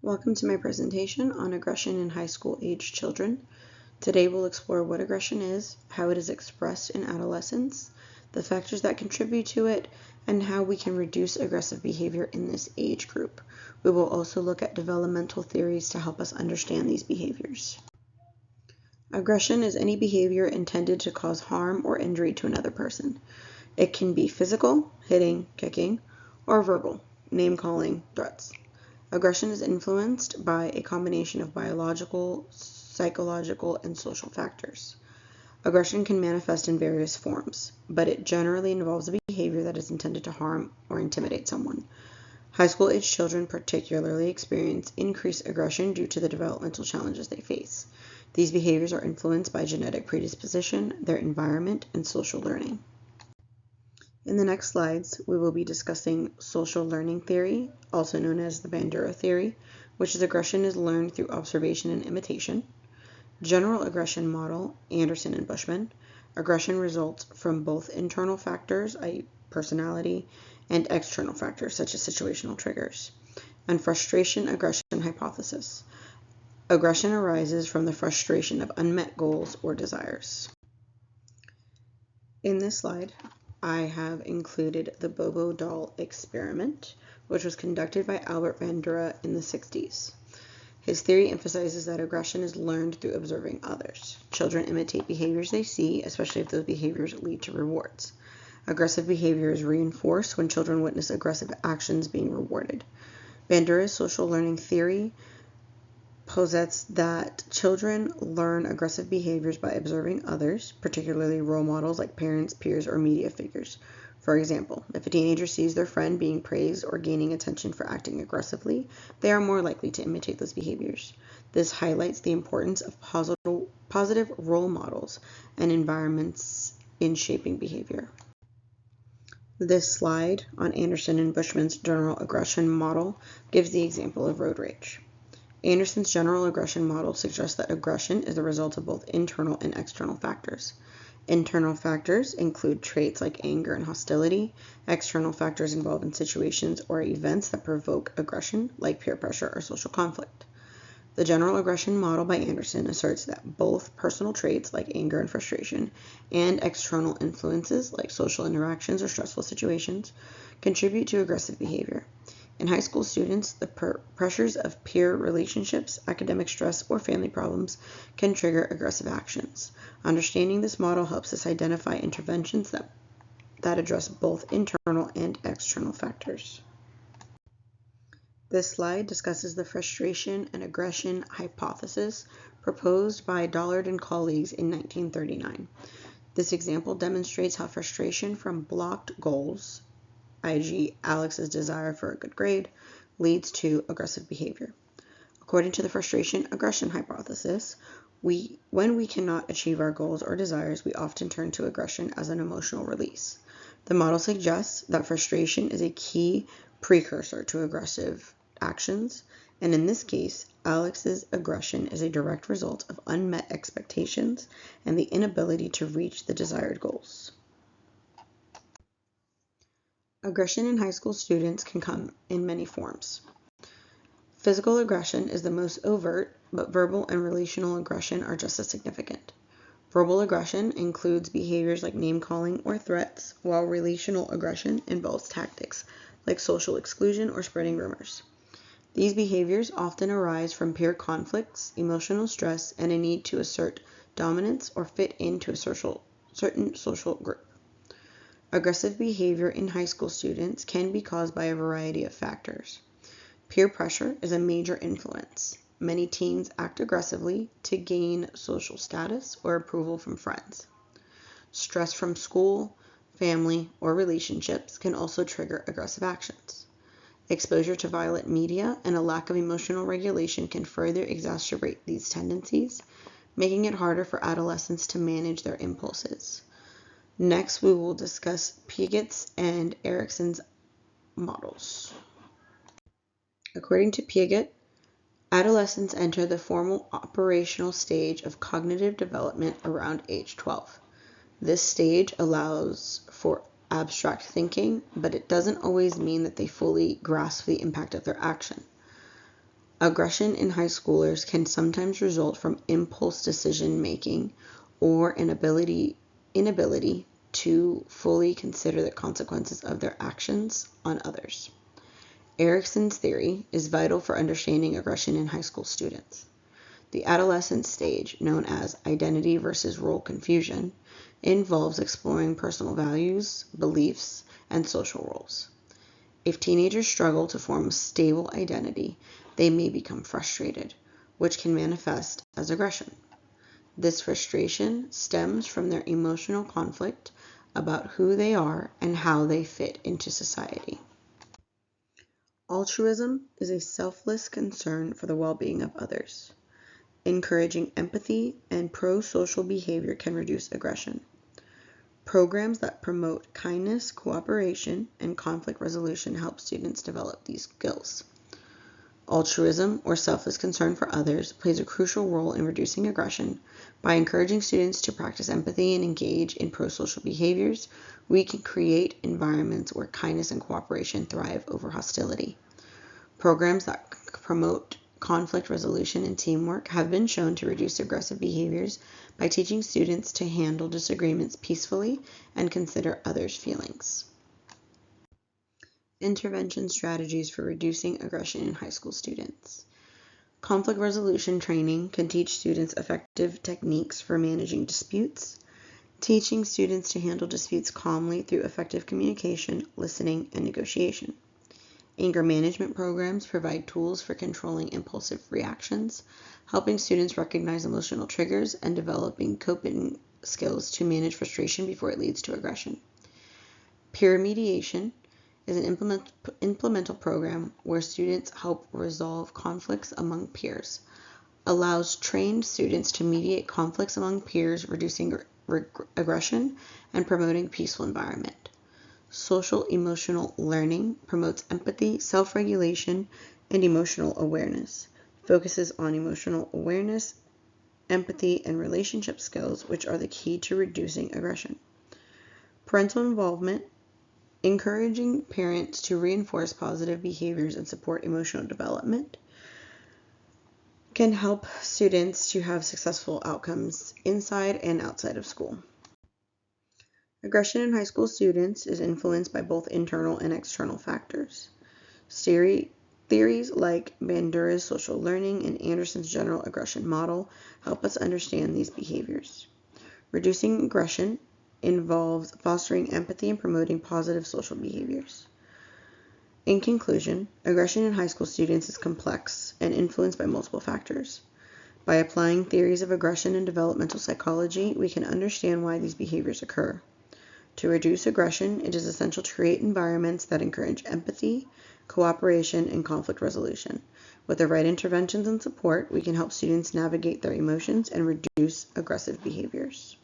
Welcome to my presentation on aggression in high school age children. Today we'll explore what aggression is, how it is expressed in adolescence, the factors that contribute to it, and how we can reduce aggressive behavior in this age group. We will also look at developmental theories to help us understand these behaviors. Aggression is any behavior intended to cause harm or injury to another person. It can be physical, hitting, kicking, or verbal, name-calling, threats. Aggression is influenced by a combination of biological, psychological, and social factors. Aggression can manifest in various forms, but it generally involves a behavior that is intended to harm or intimidate someone. High school age children particularly experience increased aggression due to the developmental challenges they face. These behaviors are influenced by genetic predisposition, their environment, and social learning. In the next slides, we will be discussing social learning theory, also known as the Bandura theory, which is aggression is learned through observation and imitation. General aggression model, Anderson and Bushman. Aggression results from both internal factors, i.e. personality, and external factors, such as situational triggers. And frustration aggression hypothesis. Aggression arises from the frustration of unmet goals or desires. In this slide, I have included the Bobo doll experiment, which was conducted by Albert Bandura in the 60s. His theory emphasizes that aggression is learned through observing others. Children imitate behaviors they see, especially if those behaviors lead to rewards. Aggressive behavior is reinforced when children witness aggressive actions being rewarded. Bandura's social learning theory posits that children learn aggressive behaviors by observing others, particularly role models like parents, peers, or media figures. For example, if a teenager sees their friend being praised or gaining attention for acting aggressively, they are more likely to imitate those behaviors. This highlights the importance of positive role models and environments in shaping behavior. This slide on Anderson and Bushman's general aggression model gives the example of road rage. Anderson's general aggression model suggests that aggression is the result of both internal and external factors. Internal factors include traits like anger and hostility. External factors involved in situations or events that provoke aggression, like peer pressure or social conflict. The general aggression model by Anderson asserts that both personal traits like anger and frustration and external influences like social interactions or stressful situations contribute to aggressive behavior. In high school students, the pressures of peer relationships, academic stress, or family problems can trigger aggressive actions. Understanding this model helps us identify interventions that address both internal and external factors. This slide discusses the frustration and aggression hypothesis proposed by Dollard and colleagues in 1939. This example demonstrates how frustration from blocked goals, i.e. Alex's desire for a good grade, leads to aggressive behavior. According to the frustration-aggression hypothesis, when we cannot achieve our goals or desires, we often turn to aggression as an emotional release. The model suggests that frustration is a key precursor to aggressive actions, and in this case, Alex's aggression is a direct result of unmet expectations and the inability to reach the desired goals. Aggression in high school students can come in many forms. Physical aggression is the most overt, but verbal and relational aggression are just as significant. Verbal aggression includes behaviors like name-calling or threats, while relational aggression involves tactics like social exclusion or spreading rumors. These behaviors often arise from peer conflicts, emotional stress, and a need to assert dominance or fit into a certain social group. Aggressive behavior in high school students can be caused by a variety of factors. Peer pressure is a major influence. Many teens act aggressively to gain social status or approval from friends. Stress from school, family, or relationships can also trigger aggressive actions. Exposure to violent media and a lack of emotional regulation can further exacerbate these tendencies, making it harder for adolescents to manage their impulses. Next, we will discuss Piaget's and Erikson's models. According to Piaget, adolescents enter the formal operational stage of cognitive development around age 12. This stage allows for abstract thinking, but it doesn't always mean that they fully grasp the impact of their action. Aggression in high schoolers can sometimes result from impulse decision making or an inability to fully consider the consequences of their actions on others. Erickson's theory is vital for understanding aggression in high school students. The adolescent stage, known as identity versus role confusion, involves exploring personal values, beliefs, and social roles. If teenagers struggle to form a stable identity, they may become frustrated, which can manifest as aggression. This frustration stems from their emotional conflict about who they are and how they fit into society. Altruism is a selfless concern for the well-being of others. Encouraging empathy and pro-social behavior can reduce aggression. Programs that promote kindness, cooperation, and conflict resolution help students develop these skills. Altruism, or selfless concern for others, plays a crucial role in reducing aggression. By encouraging students to practice empathy and engage in pro-social behaviors, we can create environments where kindness and cooperation thrive over hostility. Programs that promote conflict resolution and teamwork have been shown to reduce aggressive behaviors by teaching students to handle disagreements peacefully and consider others' feelings. Intervention strategies for reducing aggression in high school students. Conflict resolution training can teach students effective techniques for managing disputes, teaching students to handle disputes calmly through effective communication, listening, and negotiation. Anger management programs provide tools for controlling impulsive reactions, helping students recognize emotional triggers and developing coping skills to manage frustration before it leads to aggression. Peer mediation is an implemental program where students help resolve conflicts among peers, allows trained students to mediate conflicts among peers, reducing aggression and promoting a peaceful environment. Social emotional learning promotes empathy, self-regulation, and emotional awareness, focuses on emotional awareness, empathy, and relationship skills, which are the key to reducing aggression. Parental involvement, encouraging parents to reinforce positive behaviors and support emotional development, can help students to have successful outcomes inside and outside of school. Aggression in high school students is influenced by both internal and external factors. Theories like Bandura's social learning and Anderson's general aggression model help us understand these behaviors. Reducing aggression involves fostering empathy and promoting positive social behaviors. In conclusion, aggression in high school students is complex and influenced by multiple factors. By applying theories of aggression and developmental psychology, we can understand why these behaviors occur. To reduce aggression, it is essential to create environments that encourage empathy, cooperation, and conflict resolution. With the right interventions and support, we can help students navigate their emotions and reduce aggressive behaviors.